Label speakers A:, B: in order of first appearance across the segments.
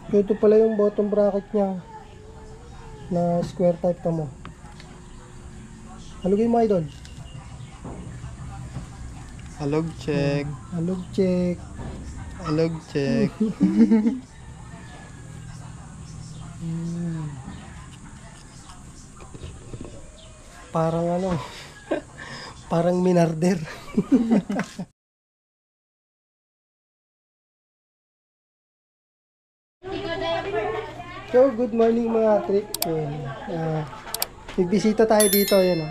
A: So, ito pala yung bottom bracket niya na square type ka mo. Halugin mo, idol.
B: Alog check.
A: Halug check.
B: Alog check.
A: Parang ano, parang minarder. So, good morning mga trip. Nagbisita tayo dito, yan o.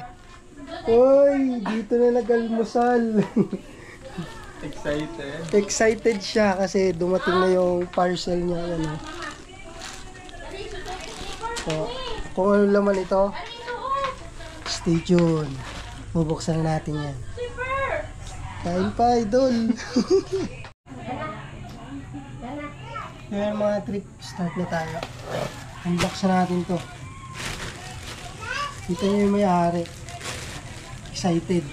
A: Uy, dito na nag-almusal.
B: Excited.
A: Excited siya kasi dumating na yung parcel niya, yan o. So, kung ano laman ito, stay tuned. Bubuksan natin yan. Kain pa, idol. Ngayon mga trip, start na tayo. Unbox na natin to. Dito nyo yung may-ari. Excited.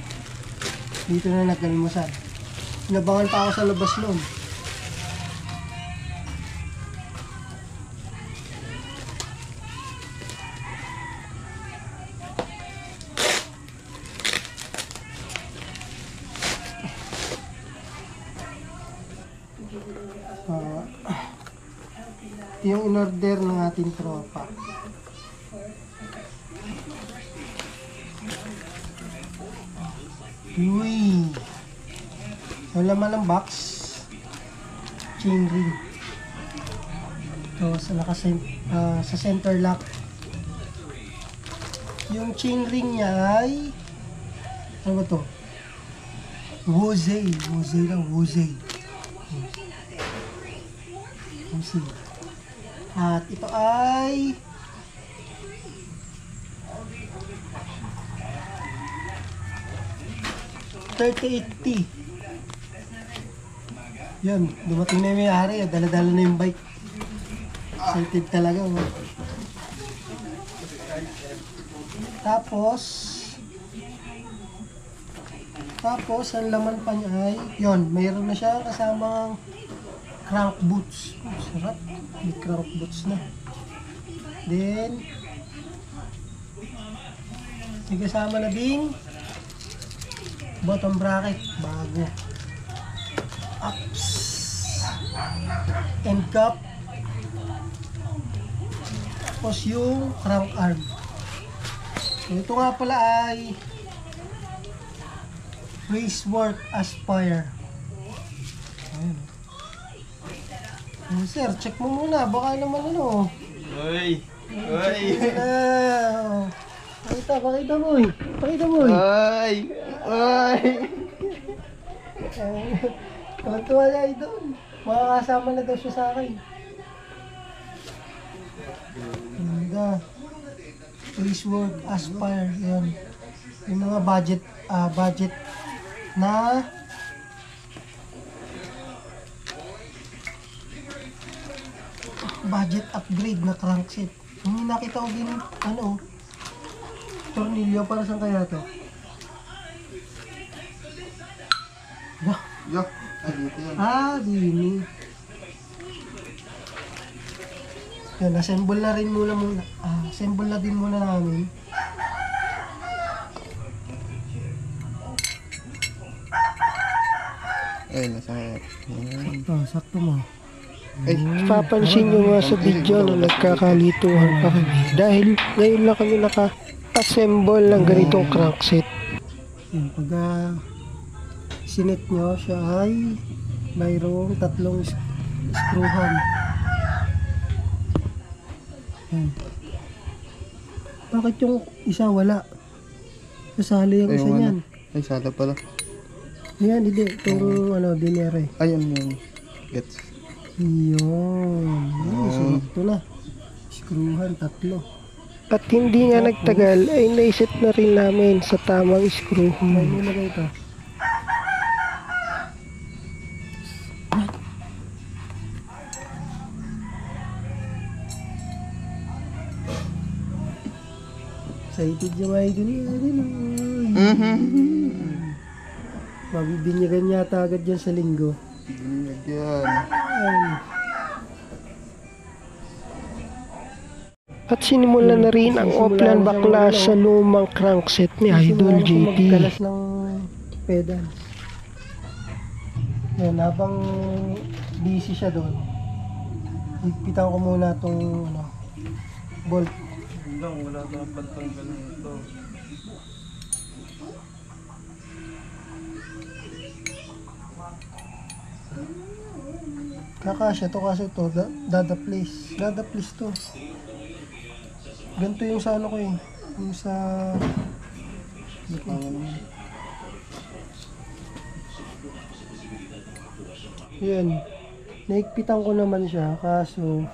A: Dito na nag-almusal. Inabangan pa ako sa labas noon. Ito yung in-order ng ating tropa. Uy! Ang laman ng box, chain ring. Ito sa center lock. Yung chain ring niya ay ano ba to? Wozey lang, Wozey. At ito ay $30.80. Yan, dumating na yung may-ari, dala-dala na yung bike. Excited talaga. Oh. Tapos, ang laman pa niya ay, yun, mayroon na siya kasamang crank boots. Oh, sarap. May crank boots na. Then, may kasama na ding bottom bracket, bago. Ups. End cap. Tapos yung crank arm. So, ito nga pala ay Racework Aspire. Ayun. Oh, sir, check mo muna. Baka naman ano.
B: Uy! Uy!
A: Pakita mo eh. Pakita mo eh.
B: Uy! Uy!
A: Kalantuwa niya ay doon. Makakasama na daw siya sa akin. Ganda. Racework Aspire. Yan. Yung mga budget na budget upgrade na crankset. Hindi nakita ko din ano tornilyo para saan kaya to?
B: Yo! Ay, dito yan.
A: Dini. Yan, assemble na rin muna. Assemble na din muna namin.
B: Ay, nasakit.
A: Sakto mo.
B: Ay,
A: Papansin nyo nga sa video na nagkakalituhan pa kami dahil ngayon lang kami naka-assemble ng ganitong crankset. Yung pag sinet nyo siya ay mayroong 3 screwhan. Bakit yung isa wala? Kasali yung isa niyan.
B: Ay, sala pala.
A: Ayan, hindi. Itong dinere.
B: Ayun yung gets.
A: Yun. Ito na. Screwhan, 3. At hindi nga nagtagal ay naiset na rin namin sa tamang screwhan. Ay, nilagay ito. Excited yung idol niya. Mabibinyagan yata agad dyan sa linggo.
B: Binigyan.
A: At sinimulan na rin ang Oplan bakla sa lumang crankset ni Idol JP. Magkalas ng pedals. Yan, habang busy siya doon, higpitan ko muna itong bolt.
B: Wala na pantanggal nito.
A: Kakasya to kasi to, dada place to. Ganito yung sa ano ko eh, yung sa yan, naigpitan ko naman siya kaso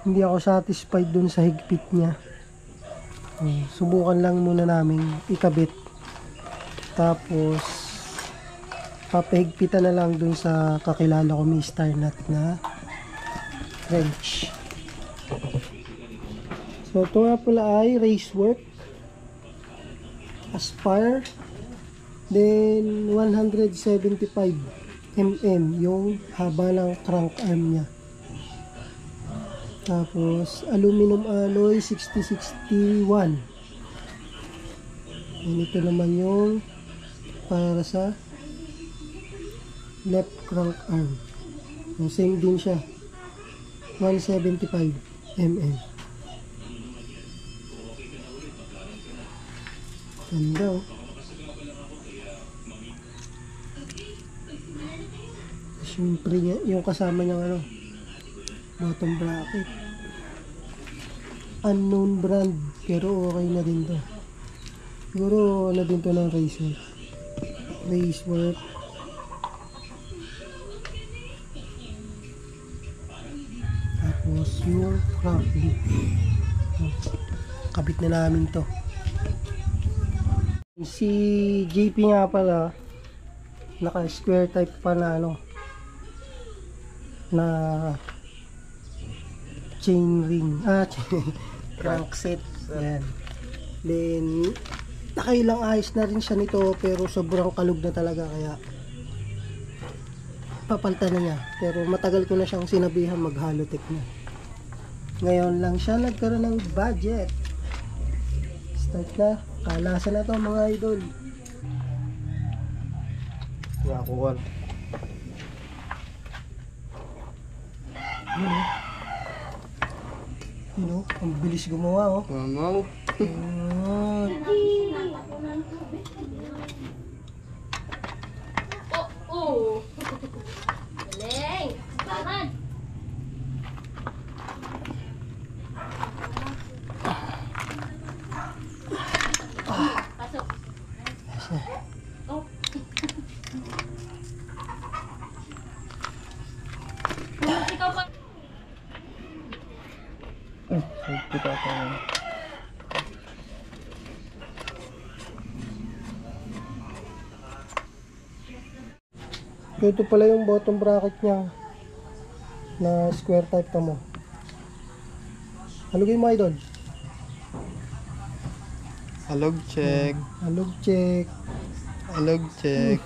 A: hindi ako satisfied dun sa higpit niya. Subukan lang muna namin ikabit, tapos papahigpitan na lang dun sa kakilala ko, may star nut na wrench. So ito nga pala ay Racework Aspire, then 175 mm yung haba ng crank arm niya. Tapos aluminum alloy 6061. And ito naman yung para sa left crank arm. Same din siya, 175 mm. Ganda oh. Siyempre yung kasama niyang bottom bracket, unknown brand pero okay na din to. Siguro din to ng Racework. Tapos yung crank loop, kabit na namin to. Si JP nga pala, naka square type pa na na chain ring, crankset. Yan. Then nakailang ayos na rin siya nito pero sobrang kalug na talaga kaya papalitan na niya. Pero matagal ko na siyang sinabihan mag Halotech na. Ngayon lang siya nagkaroon ng budget. Start na. Kalasa na to mga idol.
B: Nakuha.
A: Ang bilis gumawa oh.
B: Mamaw.
C: Oh. Galing. Bangan. Pasok. Oh. Ikaw pa.
B: Kita ako.
A: Ito pala yung bottom bracket niya na square type to mo. Halugin mo idol.
B: Alog check.
A: Halug check.
B: Alog check.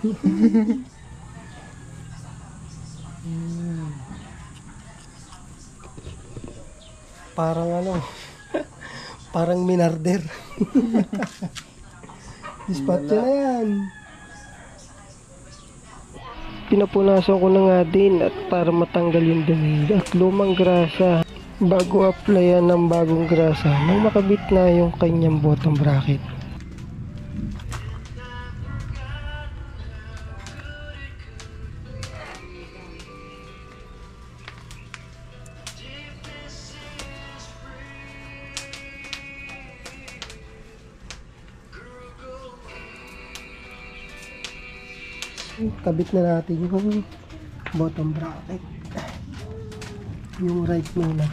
A: Parang parang minarder. Dispatch na yan. Pinapunasan ko na nga din at para matanggal yung dumi at lumang grasa bago applyan ng bagong grasa nang makabit na yung kanyang bottom bracket. Kabit na natin yung bottom bracket, yung right muna.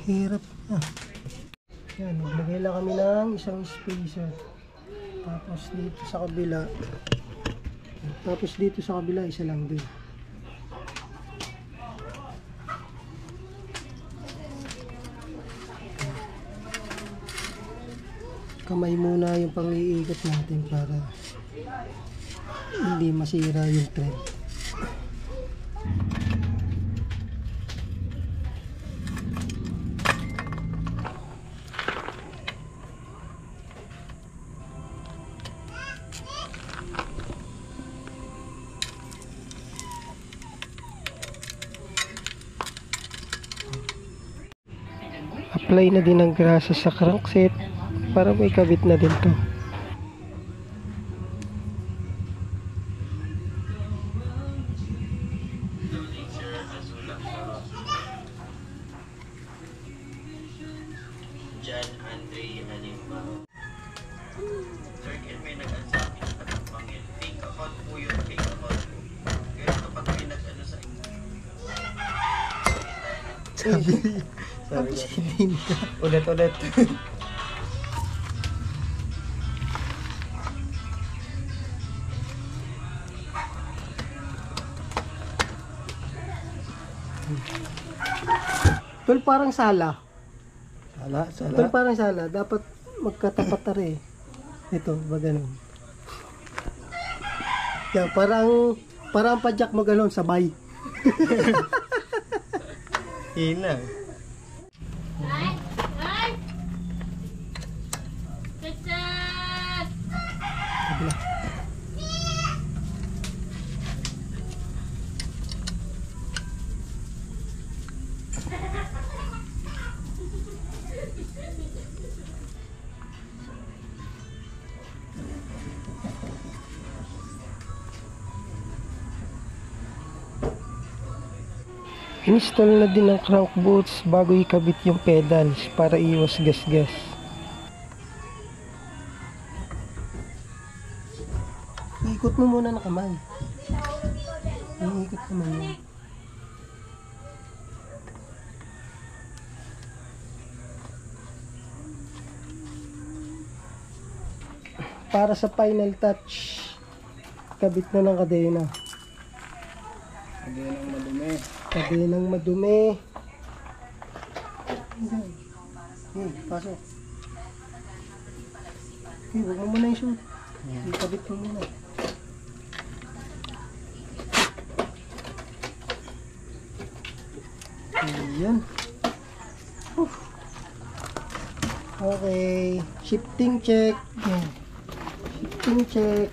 A: Hirap na. Yan, naglagay lang kami ng isang spacer. Tapos dito sa kabila. Tapos dito sa kabila, isa lang din. Kamay muna yung pang-iikot natin para hindi masira yung thread. Apply na din ng grasa sa crankset para may kabit na din to.
D: John Andre Halimba. Sir, may nag-ansabi ng katapangin. Fake account po yun, fake account po. Kaya kapag may nag-ano sa inyo.
B: Sabi ko.
A: Hindi ka.
B: Ulit.
A: Tol, parang sala.
B: Sala.
A: Tol, parang sala. Dapat magkatapat na rin. Ito, ba ganun? Yan, parang padyak mo ganun, sabay.
B: Hina.
C: Ay! Ay! Chat!
A: Kabila. Install na din ang crank boots bago ikabit yung pedals para iwas gas-gas. Iikot mo muna ng kamay. Iikot naman yun. Para sa final touch, kabit na ng kadena.
B: Hindi nang madumi.
A: Kadenang madumi. Pasok. Huwag mo muna yung shoot. Ikabit mo muna. Ayan. Okay. Shifting check. Yan. Shifting check.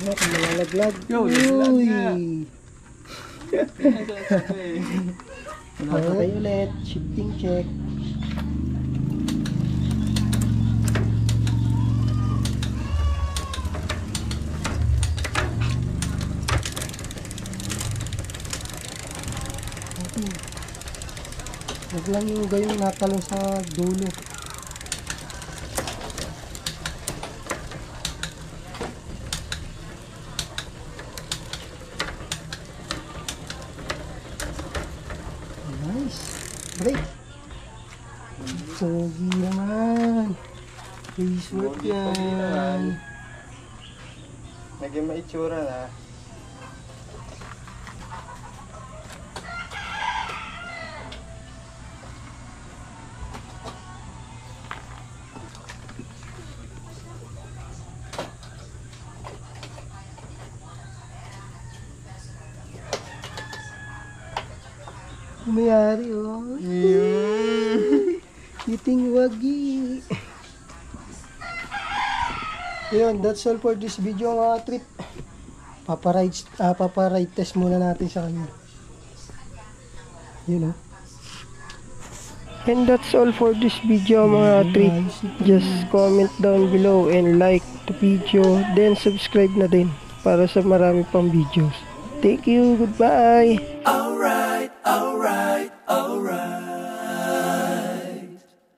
A: Ano kung malalaglag?
B: Yo, nalaglag nga.
A: Okay ulit. Shifting check. Okay. Huwag lang yung gayong natalong sa dulo. Nice. Break. Pogi naman. Please work
B: Pogi
A: yan.
B: naman. Naging maitsura na.
A: Mayari oh. Eating wagi. Yun, that's all for this video mga trip. Paparide test muna natin sa kanya. You know. And that's all for this video mga trip. Just comment down below and like the video. Then subscribe na din para sa marami pang videos. Thank you. Goodbye.